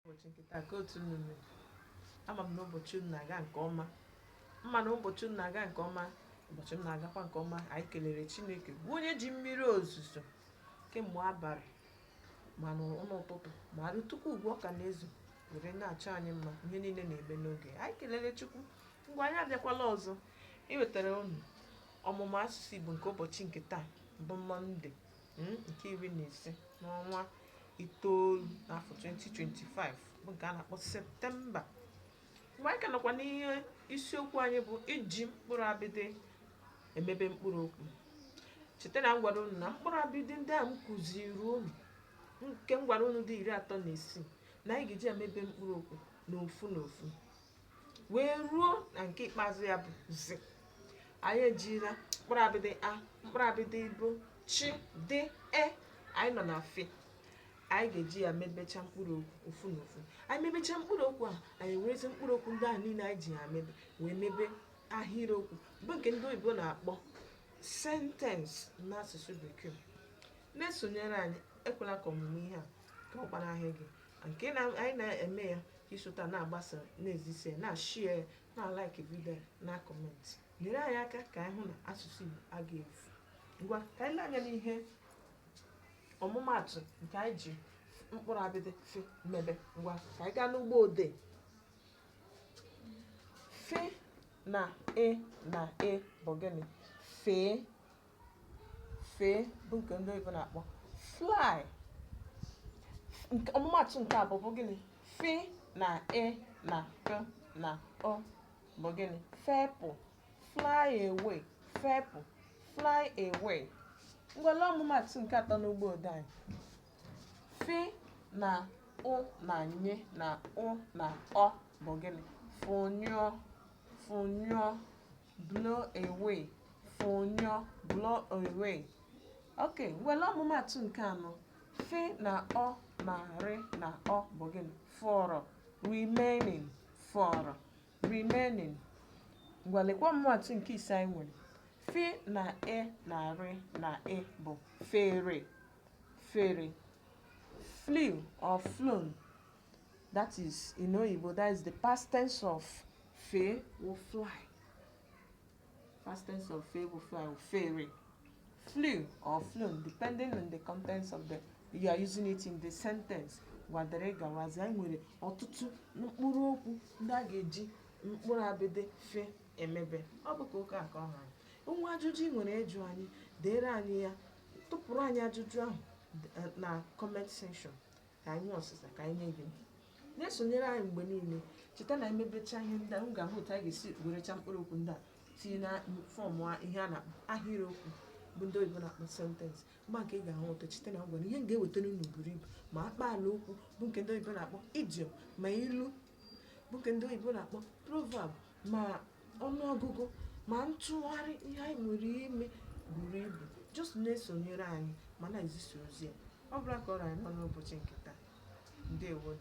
Ụbọchị nke taa ka otu unu mere. Ama m na ụbọchị unu na-aga nke ọma. Mma na ụbọchị unu na-aga nke ọma, ụbọchị m na-agakwa nke ọma. Anyị kelere Chineke bụ onye ji mmiri ozuzo kemgbe abalị ma n'ụtụtụ ma tupu ugbu ọ ka na-ezo were na-achọ anyị mma. Ihe niile na-eme n'oge. Anyị kelere Chukwu. Ngwa anyị abịakwala ọzọ iwetara unu ọmụmụ asụsụ Igbo nke ụbọchị nke taa bụ Mọnde nke 15 n'ọnwa itoolu n'afọ 2025 bụ nke a na-akpọ Septemba. Mgbe anyị ka nọkwa n'ihe isiokwu anyị bụ iji mkpụrụ abịdị emebe mkpụrụ okwu. Cheta na m gwara unu na mkpụrụ abịdị ndị a m kụziri unu nke m gwara unu dị 36 na anyị ga-eji emebe mkpụrụ okwu n'ofu n'ofu wee ruo na nke ikpeazụ ya bụ zi. Anyị ejila mkpụrụ abịdị a, mkpụrụ abịdị bụ chi, dị, anyị nọ na fe. Anyị ga-eji ya mebecha mkpụrụ okwu ofu n'ofu. Anyị mebecha mkpụrụ okwu a, anyị werezi mkpụrụ okwu ndị ahụ niile anyị ji ya mebe wee mebe ahịrịokwu bụ nke ndị oyibo na-akpọ sentence n'asụsụ Bekee. Na-esonyere anyị, ekwela ka ọmụmụ ihe a ka ọ gbanahụ gị. Nke anyị na-eme ya isota na-agbasa, na-ezisa, na-share, na-like vidio, na-kọmentị. Nyere anyị aka ka anyị hụ na asụsụ Igbo agaghị efu. Ngwa ka anyị lee anya n'ihe ọmụmaatụ nke anyị ji mkpụrụ abịdị fe mebe. Ngwa ka anyị gaa n'ugbo odee. Fe na na bụ gịnị? Fee. Fee bụ nke ndị oyibo na-akpọ fly. Ọmụmaatụ nke a bụ gịnị? Fe na na p na o bụ gịnị? Fepụ. Fly away. Fepụ. Fly away. Ngwale ọmụmaatụ nke atọ n'ugbo odee anyị. Fe na ụ na nye na ụ na ọ bụ gịnị? Fụnyụọ. Fụnyụọ. Blow away. Fụnyụọ. Blow away. Ok, ngwale ọmụmaatụ nke anọ. Fe na ọ na rị na ọ bụ gịnị? Fọrọ. Remaining. Fọrọ. Remaining. Ngwalekwa ọmụmaatụ nke ise anyị nwere. Fe na na rị na bụ fere. Fere. Flew or flown. That is, in Oyibo, that is the past tense of fe will fly. Past tense of fe will fly, fere. Flew or flown, depending on the contents of the you are using it in the sentence. Gwadere gawazi. Anyị nwere ọtụtụ mkpụrụ okwu ndị a ga-eji mkpụrụ abịdị fe emebe. Ọ bụ ka ụka aka ọha. Nwa ajụjụ ị nwere ịjụ anyị, deere anyị ya, tụpụrụ anyị ajụjụ ahụ na comment section ka anyị ọsịsa ka anyị nye gị. Na-esonyere anyị mgbe niile. Cheta na emebecha ihe ndị a, m ga-ahụ otu anyị ga-esi werecha mkpụrụ okwu ndị a tinye na fọmụ ihe a na-akpọ ahịrịokwu bụ ndị oyibo na-akpọ sentence. Mgbe nke ị ga-ahụ ụtọ. Cheta na ngwara ihe m ga-ewetara unu buru ibu ma akpaala okwu bụ nke ndị oyibo na-akpọ idiom, ma ilu bụ nke ndị oyibo na-akpọ proverb, ma ọnụọgụgụ, ma ntụgharị. Ihe anyị nwere ime buru ibu. Just na-esonyere anyị ma na-ezisa ozi ya. Ọ bụla ka ọ rara n'ọnụ ụbọchị nke taa. Ndewo.